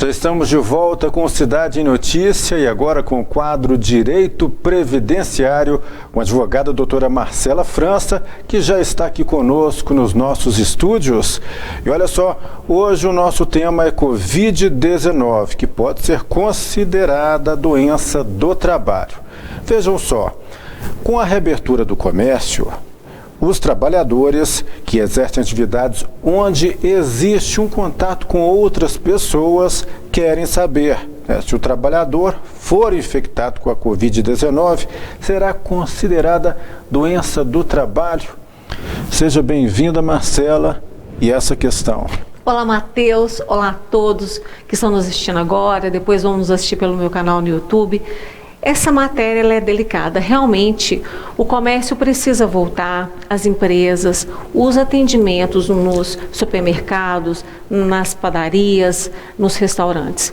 Já estamos de volta com Cidade em Notícia e agora com o quadro Direito Previdenciário, com a advogada doutora Marcela França, que já está aqui conosco nos nossos estúdios. E olha só, hoje o nosso tema é Covid-19, que pode ser considerada doença do trabalho. Vejam só, com a reabertura do comércio, os trabalhadores que exercem atividades onde existe um contato com outras pessoas querem saber, se o trabalhador for infectado com a Covid-19, será considerada doença do trabalho? Seja bem-vinda, Marcela, e essa questão. Olá, Matheus. Olá a todos que estão nos assistindo agora, depois vão nos assistir pelo meu canal no YouTube. Essa matéria ela é delicada. Realmente, o comércio precisa voltar, as empresas, os atendimentos nos supermercados, nas padarias, nos restaurantes.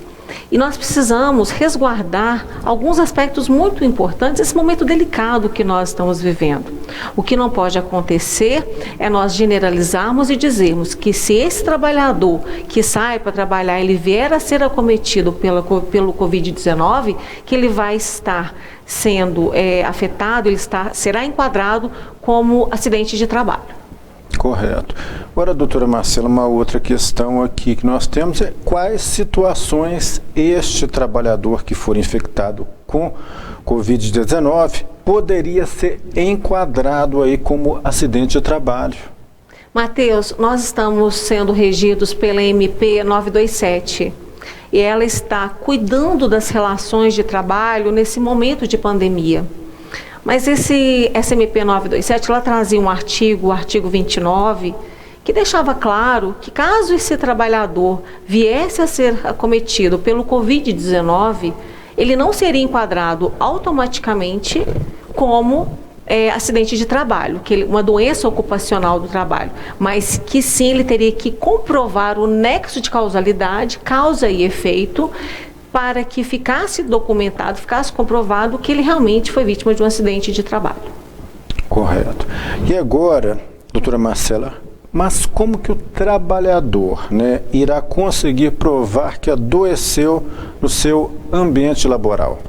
E nós precisamos resguardar alguns aspectos muito importantes nesse momento delicado que nós estamos vivendo. O que não pode acontecer é nós generalizarmos e dizermos que se esse trabalhador que sai para trabalhar, ele vier a ser acometido pelo Covid-19, que ele vai estar sendo afetado, será enquadrado como acidente de trabalho. Correto. Agora, doutora Marcela, uma outra questão aqui que nós temos é quais situações este trabalhador que for infectado com Covid-19 poderia ser enquadrado aí como acidente de trabalho? Matheus, nós estamos sendo regidos pela MP 927 e ela está cuidando das relações de trabalho nesse momento de pandemia. Mas essa MP 927, ela trazia um artigo, o artigo 29, que deixava claro que caso esse trabalhador viesse a ser acometido pelo Covid-19, ele não seria enquadrado automaticamente como acidente de trabalho, uma doença ocupacional do trabalho, mas que sim ele teria que comprovar o nexo de causalidade, causa e efeito, para que ficasse documentado, ficasse comprovado que ele realmente foi vítima de um acidente de trabalho. Correto. E agora, doutora Marcela, mas como que o trabalhador, irá conseguir provar que adoeceu no seu ambiente laboral?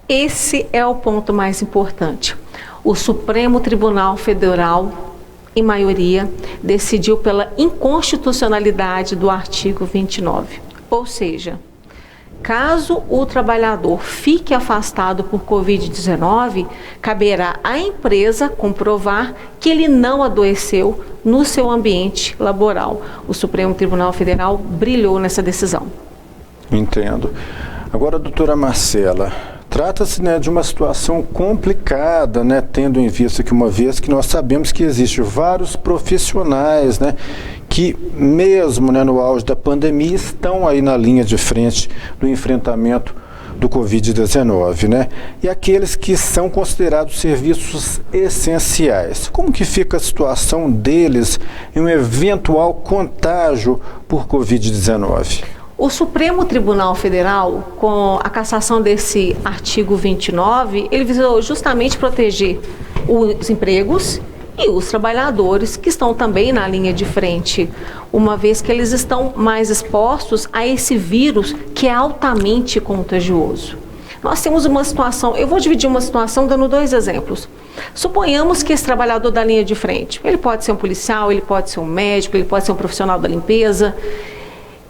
Esse é o ponto mais importante. O Supremo Tribunal Federal, em maioria, decidiu pela inconstitucionalidade do artigo 29. Ou seja, caso o trabalhador fique afastado por Covid-19, caberá à empresa comprovar que ele não adoeceu no seu ambiente laboral. O Supremo Tribunal Federal brilhou nessa decisão. Entendo. Agora, doutora Marcela, trata-se de uma situação complicada, tendo em vista que uma vez que nós sabemos que existem vários profissionais, que mesmo no auge da pandemia estão aí na linha de frente do enfrentamento do Covid-19, E aqueles que são considerados serviços essenciais. Como que fica a situação deles em um eventual contágio por Covid-19? O Supremo Tribunal Federal, com a cassação desse artigo 29, ele visou justamente proteger os empregos e os trabalhadores que estão também na linha de frente, uma vez que eles estão mais expostos a esse vírus que é altamente contagioso. Nós temos uma situação, eu vou dividir uma situação dando dois exemplos. Suponhamos que esse trabalhador da linha de frente, ele pode ser um policial, ele pode ser um médico, ele pode ser um profissional da limpeza,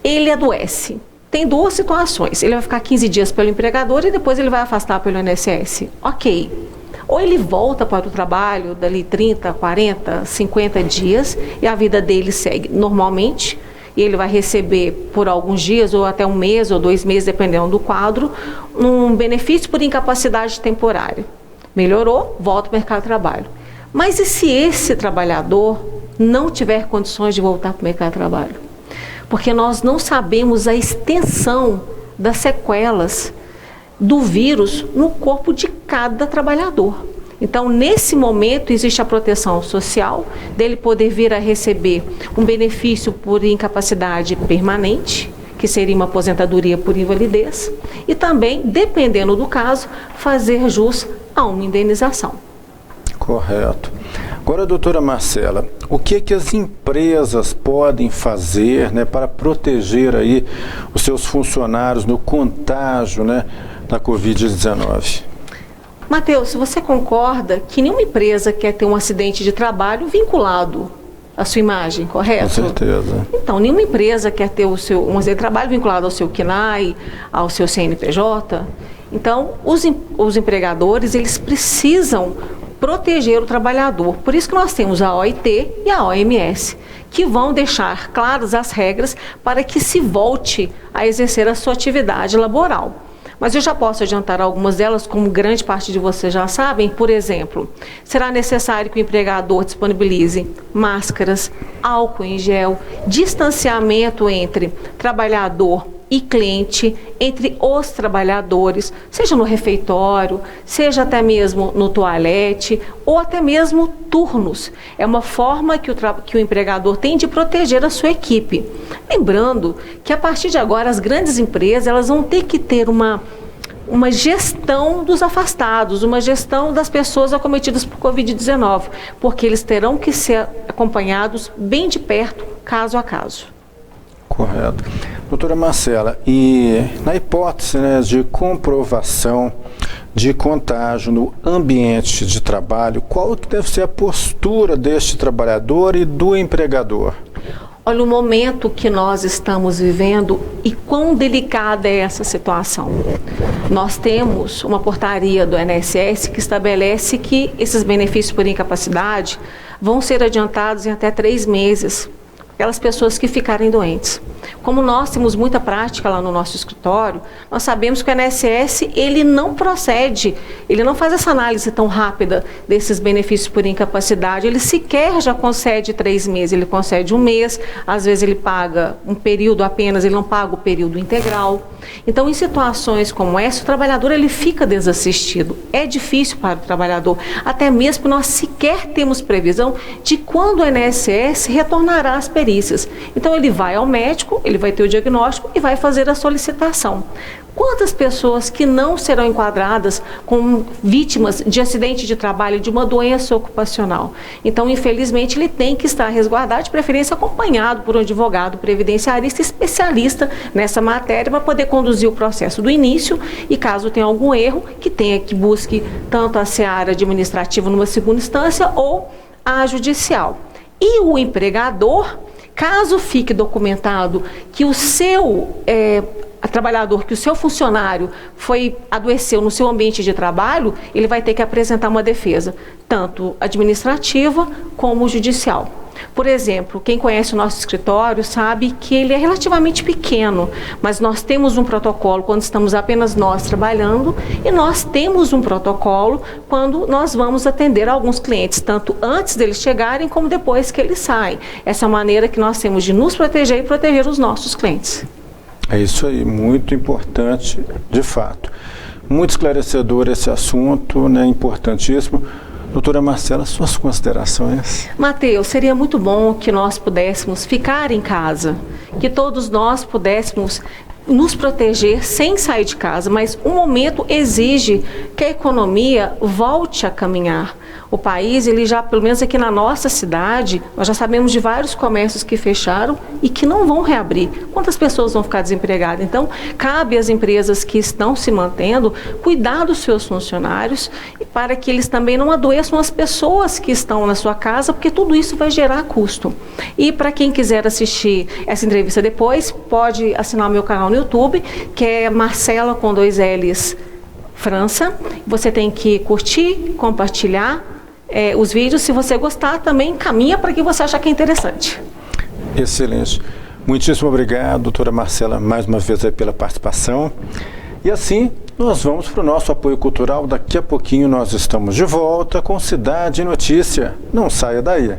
ele adoece. Tem duas situações, ele vai ficar 15 dias pelo empregador e depois ele vai afastar pelo INSS. Ok. Ou ele volta para o trabalho dali 30, 40, 50 dias e a vida dele segue normalmente e ele vai receber por alguns dias ou até um mês ou 2 meses, dependendo do quadro, um benefício por incapacidade temporária. Melhorou, volta para o mercado de trabalho. Mas e se esse trabalhador não tiver condições de voltar para o mercado de trabalho? Porque nós não sabemos a extensão das sequelas do vírus no corpo de cada trabalhador. Então, nesse momento, existe a proteção social, dele poder vir a receber um benefício por incapacidade permanente, que seria uma aposentadoria por invalidez, e também, dependendo do caso, fazer jus a uma indenização. Correto. Agora, doutora Marcela, o que as empresas podem fazer, né, para proteger aí os seus funcionários no contágio, né, da Covid-19? Matheus, você concorda que nenhuma empresa quer ter um acidente de trabalho vinculado à sua imagem, correto? Com certeza. Então, nenhuma empresa quer ter um acidente de trabalho vinculado ao seu CNAE, ao seu CNPJ. Então, os empregadores, eles precisam proteger o trabalhador. Por isso que nós temos a OIT e a OMS, que vão deixar claras as regras para que se volte a exercer a sua atividade laboral. Mas eu já posso adiantar algumas delas, como grande parte de vocês já sabem. Por exemplo, será necessário que o empregador disponibilize máscaras, álcool em gel, distanciamento entre trabalhador e cliente, entre os trabalhadores, seja no refeitório, seja até mesmo no toalete, ou até mesmo turnos. É uma forma que o empregador tem de proteger a sua equipe. Lembrando que a partir de agora as grandes empresas elas vão ter que ter uma gestão dos afastados, uma gestão das pessoas acometidas por Covid-19, porque eles terão que ser acompanhados bem de perto, caso a caso. Correto. Doutora Marcela, e na hipótese, né, de comprovação de contágio no ambiente de trabalho, qual que deve ser a postura deste trabalhador e do empregador? Olha o momento que nós estamos vivendo e quão delicada é essa situação. Nós temos uma portaria do INSS que estabelece que esses benefícios por incapacidade vão ser adiantados em até 3 meses. Aquelas pessoas que ficarem doentes. Como nós temos muita prática lá no nosso escritório, nós sabemos que o INSS, ele não procede, ele não faz essa análise tão rápida desses benefícios por incapacidade, ele sequer já concede 3 meses, ele concede 1 mês, às vezes ele paga um período apenas, ele não paga o período integral. Então, em situações como essa, o trabalhador ele fica desassistido. É difícil para o trabalhador, até mesmo porque nós sequer temos previsão de quando o INSS retornará às perícias. Então, ele vai ao médico, ele vai ter o diagnóstico e vai fazer a solicitação. Quantas pessoas que não serão enquadradas como vítimas de acidente de trabalho, de uma doença ocupacional? Então, infelizmente, ele tem que estar resguardado, de preferência acompanhado por um advogado previdenciarista especialista nessa matéria para poder conduzir o processo do início e, caso tenha algum erro, que busque tanto a seara administrativa numa segunda instância ou a judicial. E o empregador, caso fique documentado que o seu trabalhador, que o seu funcionário adoeceu no seu ambiente de trabalho, ele vai ter que apresentar uma defesa, tanto administrativa como judicial. Por exemplo, quem conhece o nosso escritório sabe que ele é relativamente pequeno, mas nós temos um protocolo quando estamos apenas nós trabalhando e nós temos um protocolo quando nós vamos atender alguns clientes, tanto antes deles chegarem como depois que eles saem. Essa é a maneira que nós temos de nos proteger e proteger os nossos clientes. É isso aí, muito importante, de fato. Muito esclarecedor esse assunto, né, importantíssimo. Doutora Marcela, suas considerações? Matheus, seria muito bom que nós pudéssemos ficar em casa, que todos nós pudéssemos nos proteger sem sair de casa, mas o momento exige que a economia volte a caminhar. O país, ele já, pelo menos aqui na nossa cidade, nós já sabemos de vários comércios que fecharam e que não vão reabrir. Quantas pessoas vão ficar desempregadas? Então, cabe às empresas que estão se mantendo cuidar dos seus funcionários para que eles também não adoeçam as pessoas que estão na sua casa, porque tudo isso vai gerar custo. E para quem quiser assistir essa entrevista depois, pode assinar o meu canal no YouTube, que é Marcela com 2 L's França. Você tem que curtir, compartilhar os vídeos. Se você gostar, também encaminha para que você achar que é interessante. Excelente. Muitíssimo obrigado, doutora Marcela, mais uma vez aí pela participação. E assim, nós vamos para o nosso apoio cultural. Daqui a pouquinho nós estamos de volta com Cidade Notícia. Não saia daí.